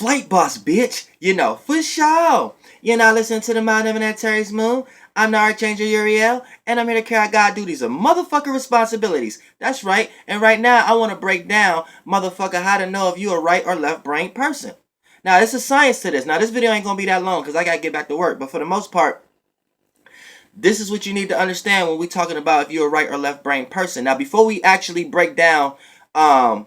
Flight boss, bitch. For sure. You're not listening to the Mind of an Terry's Moon. I'm the Archangel Uriel, and I'm here to carry out God duties of motherfucking responsibilities. That's right. And right now, I want to break down, motherfucker, how to know if you're a right or left brain person. Now, there's a science to this. Now, this video ain't going to be that long because I got to get back to work. But for the most part, this is what you need to understand when we're talking about if you're a right or left brain person. Now, before we actually break down the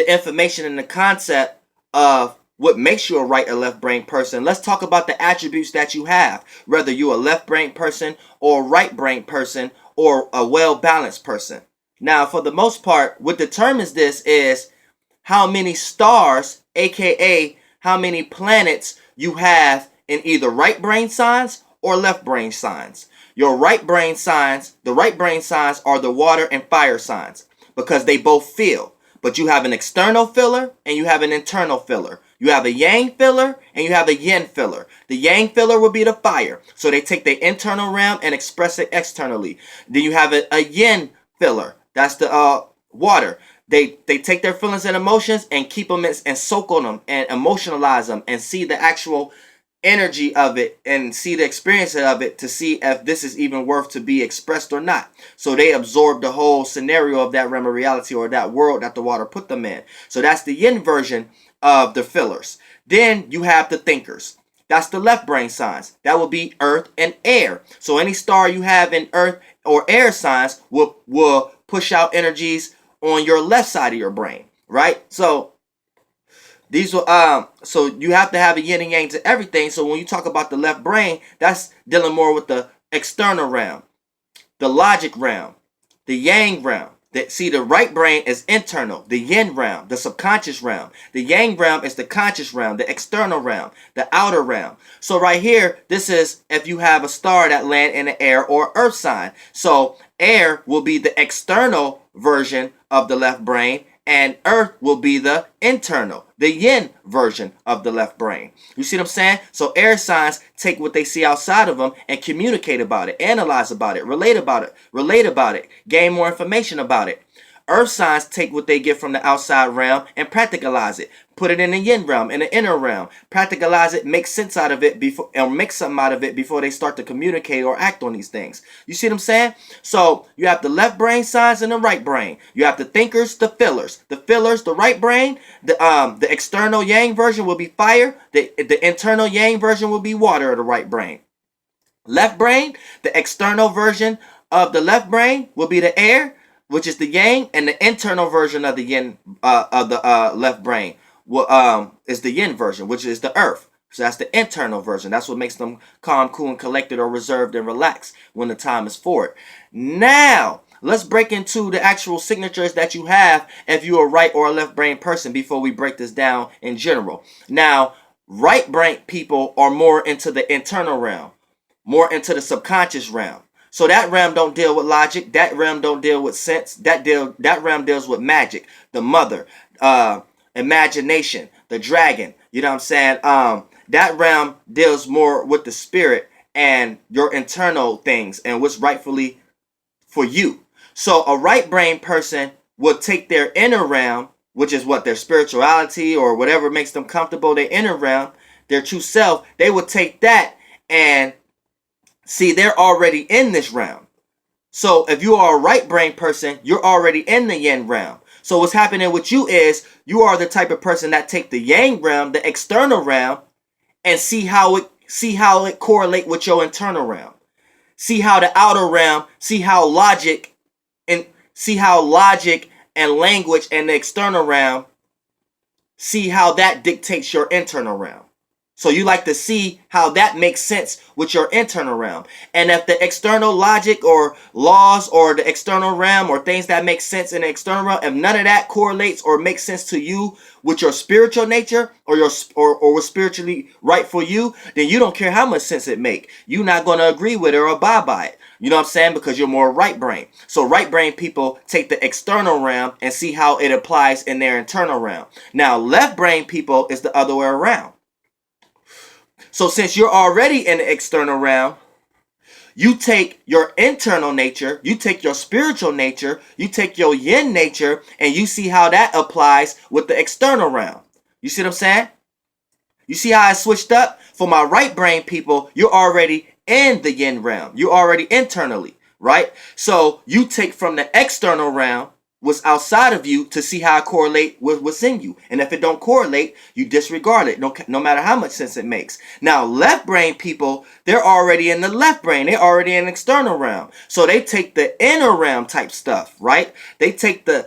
information and the concept of what makes you a right or left brain person, let's talk about the attributes that you have, whether you're a left brain person or a right brain person or a well-balanced person. Now, for the most part, what determines this is how many stars, aka how many planets you have in either right brain signs or left brain signs. Your right brain signs, the right brain signs are the water and fire signs because they both feel. But you have an external filler and you have an internal filler. You have a yang filler and you have a yin filler. The yang filler will be the fire. So they take the internal realm and express it externally. Then you have a yin filler. That's the water. They take their feelings and emotions and keep them and soak on them and emotionalize them and see the actual energy of it and see the experience of it to see if this is even worth to be expressed or not. So they absorb the whole scenario of that realm of reality or that world that the water put them in. So that's the yin version of the fillers. Then you have the thinkers. That's the left brain signs. That will be earth and air. So any star you have in earth or air signs will push out energies on your left side of your brain, right? So these will so you have to have a yin and yang to everything. So when you talk about the left brain, that's dealing more with the external realm, the logic realm, the yang realm. The right brain is internal, the yin realm, the subconscious realm. The yang realm is the conscious realm, the external realm, the outer realm. So right here, this is if you have a star that land in the air or earth sign. So air will be the external version of the left brain, and earth will be the internal, the yin version of the left brain. You see what I'm saying? So air signs take what they see outside of them and communicate about it, analyze about it, relate about it, gain more information about it. Earth signs take what they get from the outside realm and practicalize it. Put it in the yin realm, in the inner realm. Practicalize it, make sense out of it before, or make something out of it before they start to communicate or act on these things. You see what I'm saying? So you have the left brain signs and the right brain. You have the thinkers, the fillers. The fillers, the right brain, the external yang version will be fire. The internal yang version will be water of the right brain. Left brain, the external version of the left brain will be the air, which is the yang, and the internal version of the yin of the left brain is the yin version, which is the earth. So that's the internal version. That's what makes them calm, cool, and collected, or reserved and relaxed when the time is for it. Now, let's break into the actual signatures that you have if you're a right or a left brain person before we break this down in general. Now, right brain people are more into the internal realm, more into the subconscious realm. So that realm don't deal with logic. That realm don't deal with sense. That realm deals with magic, the mother, imagination, the dragon. You know what I'm saying? That realm deals more with the spirit and your internal things and what's rightfully for you. So a right brain person will take their inner realm, which is what their spirituality or whatever makes them comfortable, their inner realm, their true self. They will take that and see, they're already in this realm. So if you are a right brain person, you're already in the yin realm. So what's happening with you is you are the type of person that take the yang realm, the external realm, and see how it correlate with your internal realm. See how the outer realm, see how logic and language and the external realm, see how that dictates your internal realm. So you like to see how that makes sense with your internal realm. And if the external logic or laws or the external realm or things that make sense in the external realm, if none of that correlates or makes sense to you with your spiritual nature or what's spiritually right for you, then you don't care how much sense it make. You're not going to agree with it or abide by it. You know what I'm saying? Because you're more right brain. So right brain people take the external realm and see how it applies in their internal realm. Now left brain people is the other way around. So since you're already in the external realm, you take your internal nature, you take your spiritual nature, you take your yin nature, and you see how that applies with the external realm. You see what I'm saying? You see how I switched up? For my right brain people, you're already in the yin realm. You're already internally, right? So you take from the external realm what's outside of you to see how it correlate with what's in you. And if it don't correlate, you disregard it, no matter how much sense it makes. Now, left brain people, they're already in the left brain. They're already in the external realm. So they take the inner realm type stuff, right? They take the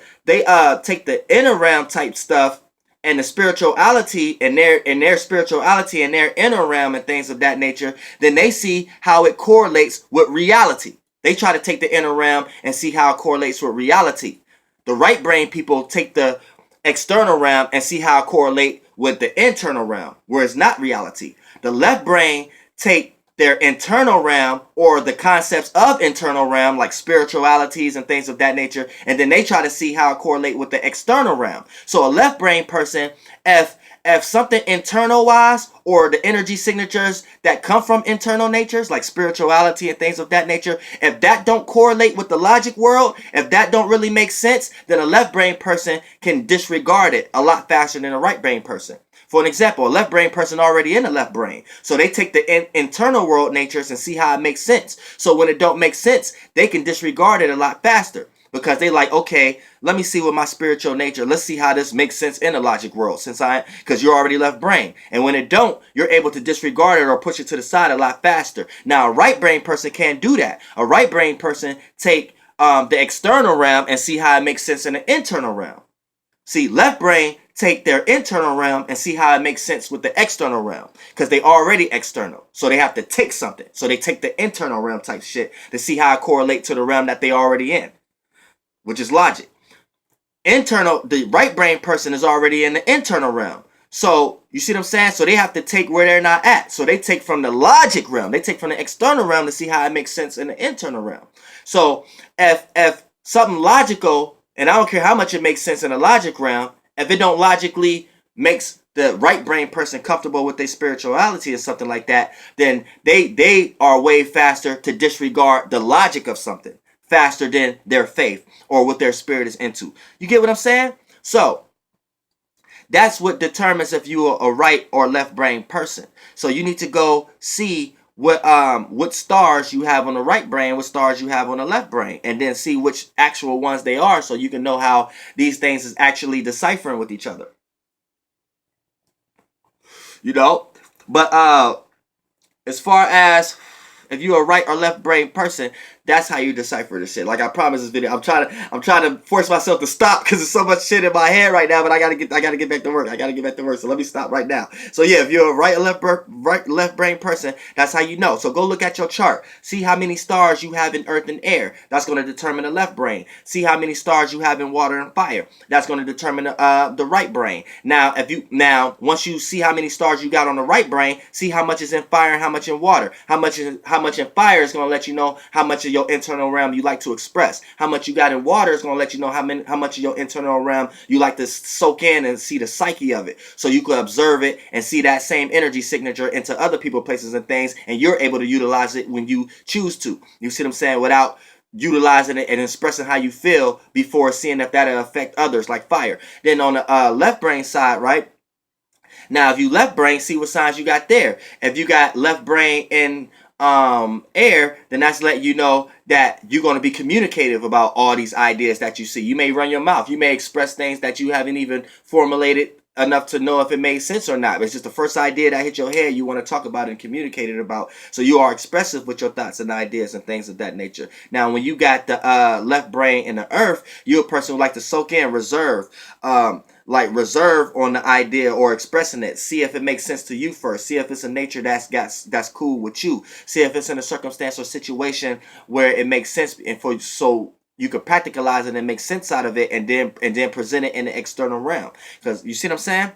inner realm type stuff and the spirituality and their spirituality and their inner realm and things of that nature, then they see how it correlates with reality. They try to take the inner realm and see how it correlates with reality. The right brain people take the external realm and see how it correlate with the internal realm, where it's not reality. The left brain take their internal realm or the concepts of internal realm like spiritualities and things of that nature, and then they try to see how it correlate with the external realm. So a left brain person, if something internal wise or the energy signatures that come from internal natures like spirituality and things of that nature, if that don't correlate with the logic world, if that don't really make sense, then a left brain person can disregard it a lot faster than a right brain person. For an example, a left brain person already in the left brain. So they take the internal world natures and see how it makes sense. So when it don't make sense, they can disregard it a lot faster. Because they like, okay, let me see what my spiritual nature, let's see how this makes sense in the logic world, because you're already left brain. And when it don't, you're able to disregard it or push it to the side a lot faster. Now, a right brain person can't do that. A right brain person take the external realm and see how it makes sense in the internal realm. See, left brain take their internal realm and see how it makes sense with the external realm, because they already external. So they have to take something. So they take the internal realm type shit to see how it correlates to the realm that they already in, which is logic. The right brain person is already in the internal realm. So you see what I'm saying? So they have to take where they're not at. So they take from the logic realm. They take from the external realm to see how it makes sense in the internal realm. So if something logical, and I don't care how much it makes sense in the logic realm, if it don't logically makes the right brain person comfortable with their spirituality or something like that, then they are way faster to disregard the logic of something faster than their faith or what their spirit is into. You get what I'm saying? So that's what determines if you are a right or left brain person. So you need to go see what stars you have on the right brain, what stars you have on the left brain, and then see which actual ones they are, so you can know how these things is actually deciphering with each other. You know, but as far as if you're a right or left brain person, that's how you decipher this shit. Like I promised this video, I'm trying to force myself to stop because there's so much shit in my head right now. But I gotta get back to work. So let me stop right now. So yeah, if you're a right or left brain person, that's how you know. So go look at your chart. See how many stars you have in earth and air. That's going to determine the left brain. See how many stars you have in water and fire. That's going to determine the right brain. Now once you see how many stars you got on the right brain, see how much is in fire and how much in water. How much in fire is going to let you know how much of your internal realm you like to express. How much you got in water is going to let you know how much of your internal realm you like to soak in and see the psyche of it. So you could observe it and see that same energy signature into other people, places, and things, and you're able to utilize it when you choose to. You see what I'm saying? Without utilizing it and expressing how you feel before seeing if that'll affect others, like fire. Then on the left brain side, right? Now, if you left brain, see what signs you got there. If you got left brain in air, then that's letting you know that you're going to be communicative about all these ideas that you see. You may run your mouth. You may express things that you haven't even formulated enough to know if it made sense or not. It's just the first idea that hit your head you want to talk about and communicate it about. So you are expressive with your thoughts and ideas and things of that nature. Now, when you got the left brain in the earth, you're a person who like to soak in, reserve on the idea or expressing it. See if it makes sense to you first. See if it's a nature that's cool with you. See if it's in a circumstance or situation where it makes sense, and so you could practicalize it and make sense out of it, and then present it in the external realm. Because you see what I'm saying?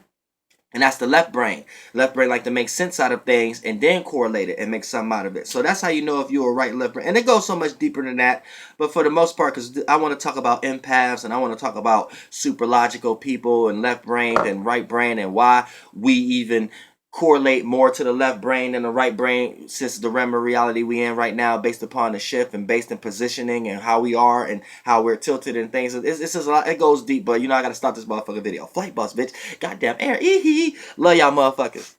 And that's the left brain. Left brain like to make sense out of things and then correlate it and make something out of it. So that's how you know if you're a right left brain. And it goes so much deeper than that. But for the most part, because I want to talk about empaths and I want to talk about super logical people and left brain and right brain and why we even correlate more to the left brain than the right brain, since the realm of reality we in right now, based upon the shift and based in positioning and how we are and how we're tilted and things. It's just a lot. It goes deep, but I gotta stop this motherfucking video. Flight bus, bitch. Goddamn air. Love y'all motherfuckers.